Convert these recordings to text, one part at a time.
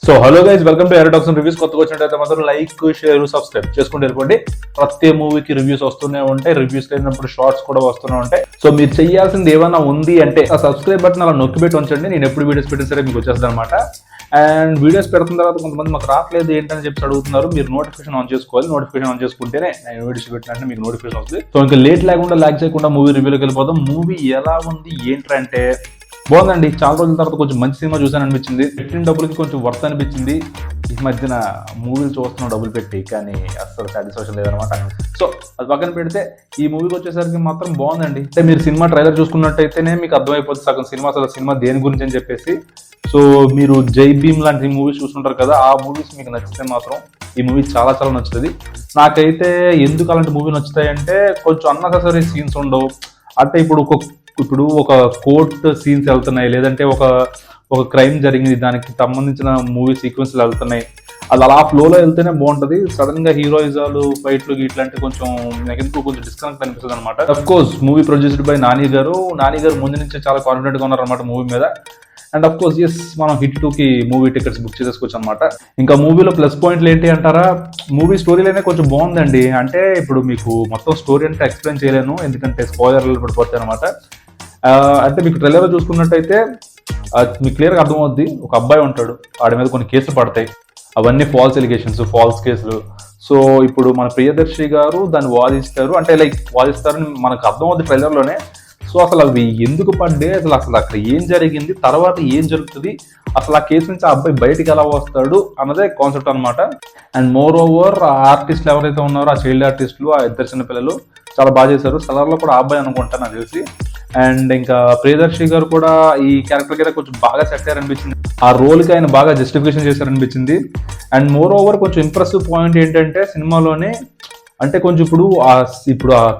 So hello guys, welcome to ఎరటాక్స్ and reviews. కొత్తగా వచ్చినట్టయితే మాత్రం లైక్, షేర్, సబ్స్క్రైబ్ చేసుకుంటూ వెళ్ళిపోండి. ప్రతి మూవీకి రివ్యూస్ వస్తూనే ఉంటాయి, రివ్యూస్ లేనప్పుడు షార్ట్స్ కూడా వస్తూనే ఉంటాయి. సో మీరు చేయాల్సింది ఏమైనా ఉంది అంటే ఆ సబ్స్క్రైబ్ బటన్ అలా నొక్కి పెట్టి ఉంచండి. నేను ఎప్పుడు వీడియోస్ పెట్టిన సరే మీకు వచ్చేస్తుంది అనమాట. అండ్ వీడియోస్ పెడుతున్న తర్వాత కొంతమంది మాకు రావట్లేదు ఏంటని చెప్పి అడుగుతున్నారు. మీరు నోటిఫికేషన్ ఆన్ చేసుకోవాలి. నోటిఫికేషన్ ఆన్ చేసుకుంటేనే నేను వీడియోస్ పెట్టినట్టు మీకు నోటిఫికేషన్ వస్తుంది. సో ఇంకా లేట్ లేకుండా లాగ్ చేయకుండా మూవీ రివ్యూలోకి వెళ్ళిపోతాం. మూవీ ఎలా ఉంది ఏంటంటే బాగుందండి. చాలా రోజుల తర్వాత కొంచెం మంచి సినిమా చూసాను అనిపించింది. పెట్టిన డబ్బులకి కొంచెం వర్త్ అనిపించింది. ఈ మధ్యన మూవీలు చూస్తున్నాం డబ్బులు పెట్టి, కానీ అసలు సాటిస్ఫాక్షన్ లేదనమాట. సో అది పక్కన పెడితే ఈ మూవీకి వచ్చేసరికి మాత్రం బాగుందండి. అంటే మీరు సినిమా ట్రైలర్ చూసుకున్నట్టయితేనే మీకు అర్థమైపోతుంది సగం సినిమా అసలు సినిమా దేని గురించి అని చెప్పేసి. సో మీరు జై భీమ్ లాంటి మూవీస్ చూస్తుంటారు కదా, ఆ మూవీస్ మీకు నచ్చితే మాత్రం ఈ మూవీ చాలా చాలా నచ్చుతుంది. నాకైతే ఎందుకు అలాంటి మూవీ నచ్చుతాయంటే కొంచెం అన్నెసెసరీ సీన్స్ ఉండవు. అంటే ఇప్పుడు ఒక కోర్ట్ సీన్స్ వెళ్తున్నాయి, లేదంటే ఒక క్రైమ్ జరిగింది, దానికి సంబంధించిన మూవీ సీక్వెన్స్లు వెళ్తున్నాయి. అది అలా ఫ్లోలో వెళ్తేనే బాగుంటుంది. సడన్ గా హీరోయిజాలు, ఫైట్లు ఇట్లాంటి కొంచెం నాకు ఎందుకు కొంచెం డిస్కనెక్ట్ అనిపిస్తుంది అనమాట. Of course movie produced by Nani గారు ముందు నుంచే చాలా కాన్ఫిడెంట్ గా ఉన్నారనమాట మూవీ మీద. అండ్ అఫ్ కోర్స్ ఎస్, మనం హిట్ 2కి మూవీ టికెట్స్ బుక్ చేసుకోవచ్చు అనమాట. ఇంకా మూవీలో ప్లస్ పాయింట్లు ఏంటి అంటారా, మూవీ స్టోరీలోనే కొంచెం బాగుందండి. అంటే ఇప్పుడు మీకు మొత్తం స్టోరీ అంటే ఎక్స్ప్లెయిన్ చేయలేను, ఎందుకంటే స్పాయిలర్లు పడిపోతాయి అనమాట. అంటే మీకు ట్రైలర్ చూసుకున్నట్టయితే మీకు క్లియర్గా అర్థమవుద్ది. ఒక అబ్బాయి ఉంటాడు, వాడి మీద కొన్ని కేసులు పడతాయి. అవన్నీ ఫాల్స్ ఎలిగేషన్స్, ఫాల్స్ కేసులు. సో ఇప్పుడు మన ప్రియదర్శి గారు దాన్ని వాదిస్తారు, అంటే వాదిస్తారని మనకు అర్థమవుద్ది ట్రైలర్లోనే. సో అసలు అవి ఎందుకు పడ్డే, అసలు అక్కడ ఏం జరిగింది, తర్వాత ఏం జరుగుతుంది, అసలు ఆ కేసు నుంచి ఆ అబ్బాయి బయటికి ఎలా వస్తాడు అన్నదే కాన్సెప్ట్ అనమాట. అండ్ మోర్ ఓవర్ ఆ ఆర్టిస్టులు ఎవరైతే ఉన్నారో, ఆ చైల్డ్ ఆర్టిస్టులు, ఆ ఇద్దరు చిన్న పిల్లలు చాలా బాగా చేశారు. సలర్లో కూడా ఆ అబ్బాయి అనుకుంటా నాకు తెలిసి. అండ్ ఇంకా ప్రియదర్శి గారు కూడా ఈ క్యారెక్టర్ కి కొంచెం బాగా సెట్ అయ్యారనిపించింది. ఆ రోల్కి ఆయన బాగా జస్టిఫికేషన్ చేశారనిపించింది. అండ్ మోర్ ఓవర్ కొంచెం ఇంప్రెసివ్ పాయింట్ ఏంటంటే సినిమాలోనే, అంటే కొంచెం ఇప్పుడు ఆ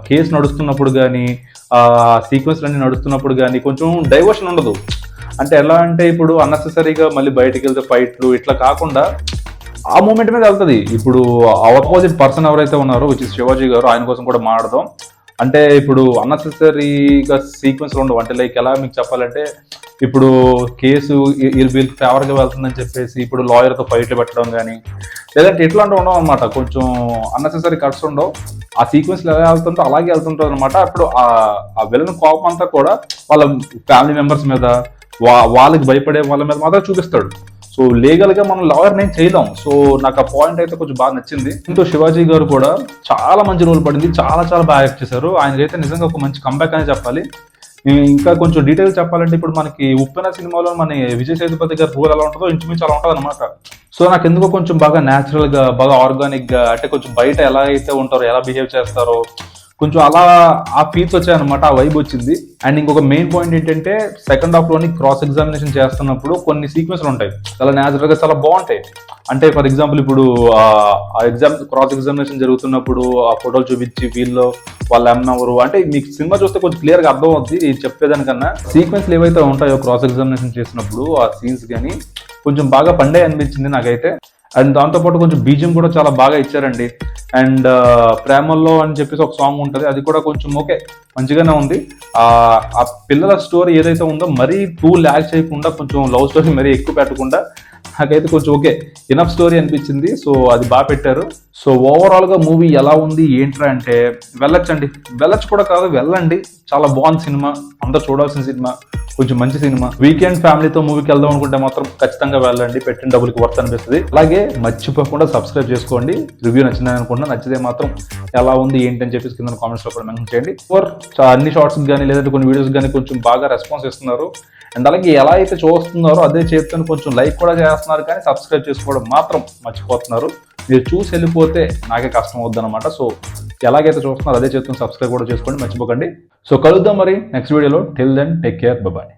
కేసు నడుస్తున్నప్పుడు కానీ, ఆ సీక్వెన్స్లు అన్ని నడుస్తున్నప్పుడు కానీ కొంచెం డైవర్షన్ ఉండదు. అంటే ఎలా అంటే ఇప్పుడు అన్నెసెసరీగా మళ్ళీ బయటికి వెళ్తే ఫైట్లు ఇట్లా కాకుండా ఆ మూమెంట్ మీద వెళ్తుంది. ఇప్పుడు ఆపోజిట్ పర్సన్ ఎవరైతే ఉన్నారో విచ్ ఇస్ శివాజీ గారు, ఆయన కోసం కూడా మాట్లాడదాం. అంటే ఇప్పుడు అన్నెసెసరీగా సీక్వెన్స్ ఉండవు. అంటే ఎలా మీకు చెప్పాలంటే, ఇప్పుడు కేసు వీళ్ళకి ఫేవర్గా వెళ్తుందని చెప్పేసి ఇప్పుడు లాయర్తో ఫైట్లు పెట్టడం కానీ, లేదంటే ఇట్లాంటివి ఉండవు అనమాట. కొంచెం అన్నెసెసరీ కట్స్ ఉండవు. ఆ సీక్వెన్స్ ఎలా వెళ్తుంటో అలాగే వెళ్తుంటుంది అనమాట. అప్పుడు ఆ విలన్ కోపం అంతా కూడా వాళ్ళ ఫ్యామిలీ మెంబర్స్ మీద, వాళ్ళకి భయపడే వాళ్ళ మీద మాత్రం చూపిస్తాడు. సో లీగల్ గా మనం లాయర్ నేను చేయలేం. సో నాకు ఆ పాయింట్ అయితే కొంచెం బాగా నచ్చింది. ఇంకో శివాజీ గారు కూడా చాలా మంచి రోల్ పడింది, చాలా చాలా బాగా యాక్ట్ చేశారు. ఆయనకైతే నిజంగా ఒక మంచి కంబ్యాక్ అని చెప్పాలి. ఇంకా కొంచెం డీటెయిల్స్ చెప్పాలంటే, ఇప్పుడు మనకి ఉప్పెన సినిమాలో మన విజయ్ సేతుపతి గారి రోల్ ఎలా ఉంటుందో ఇంచుమించు అలా ఉంటుంది అనమాట. సో నాకు ఎందుకో కొంచెం బాగా న్యాచురల్ గా, బాగా ఆర్గానిక్ గా, అంటే కొంచెం బయట ఎలా అయితే ఉంటారో, ఎలా బిహేవ్ చేస్తారో కొంచెం అలా ఆ ఫీల్స్ వచ్చాయన్నమాట, ఆ వైబ్ వచ్చింది. అండ్ ఇంకొక మెయిన్ పాయింట్ ఏంటంటే, సెకండ్ హాఫ్ లోని క్రాస్ ఎగ్జామినేషన్ చేస్తున్నప్పుడు కొన్ని సీక్వెన్స్లు ఉంటాయి, చాలా న్యాచురల్ గా చాలా బాగుంటాయి. అంటే ఫర్ ఎగ్జాంపుల్ ఇప్పుడు ఆ క్రాస్ ఎగ్జామినేషన్ జరుగుతున్నప్పుడు ఆ ఫోటోలు చూపించి వీళ్ళు వాళ్ళ అమ్మవరు, అంటే మీకు సినిమా చూస్తే కొంచెం క్లియర్ గా అర్థం అవుద్ది చెప్పేదానికన్నా. సీక్వెన్స్లు ఏవైతే ఉంటాయో క్రాస్ ఎగ్జామినేషన్ చేసినప్పుడు ఆ సీన్స్ కానీ కొంచెం బాగా పండే అనిపించింది నాకైతే. అండ్ దాంతోపాటు కొంచెం బీజియం కూడా చాలా బాగా ఇచ్చారండి. అండ్ ప్రేమల్లో అని చెప్పేసి ఒక సాంగ్ ఉంటుంది, అది కూడా కొంచెం ఓకే మంచిగానే ఉంది. ఆ పిల్లల స్టోరీ ఏదైతే ఉందో మరీ టూ ల్యాగ్ చేయకుండా, కొంచెం లవ్ స్టోరీ మరీ ఎక్కువ పెట్టకుండా నాకైతే కొంచెం ఓకే ఇనఫ్ స్టోరీ అనిపించింది. సో అది బాగా పెట్టారు. సో ఓవరాల్ గా మూవీ ఎలా ఉంది ఏంట్రా అంటే, వెళ్ళొచ్చు కూడా కాదు, వెళ్ళండి. చాలా బాగుంది సినిమా, అందరూ చూడాల్సిన సినిమా, కొంచెం మంచి సినిమా. వీకెండ్ ఫ్యామిలీతో మూవీకి వెళ్దాం అనుకుంటే మాత్రం ఖచ్చితంగా వెళ్ళండి, పెట్టిన డబ్బులకి వర్త్ అనిపిస్తుంది. అలాగే మర్చిపోకుండా సబ్స్క్రైబ్ చేసుకోండి. రివ్యూ నచ్చిందని అనుకుంటున్నా, నచ్చితే మాత్రం ఎలా ఉంది ఏంటి అని చెప్పేసి కింద కామెంట్స్ లో కూడా మెన్షన్ చేయండి. అన్ని షార్ట్స్ కానీ లేదంటే కొన్ని వీడియోస్ కానీ కొంచెం బాగా రెస్పాన్స్ ఇస్తున్నారు. అండ్ అలాగే ఎలా అయితే చూస్తున్నారో అదే చేస్తాను, కొంచెం లైక్ కూడా చేస్తున్నారు, కానీ సబ్స్క్రైబ్ చేసుకోవడం మాత్రం మర్చిపోతున్నారు. మీరు చూసి వెళ్ళిపోతే నాకే కష్టం అవుద్ది అనమాట. సో ఎలాగైతే చూస్తున్నారో అదే చేస్తాను, సబ్స్క్రైబ్ కూడా చేసుకోండి, మర్చిపోకండి. సో కలుద్దాం మరి నెక్స్ట్ వీడియోలో. Till then take care, bye.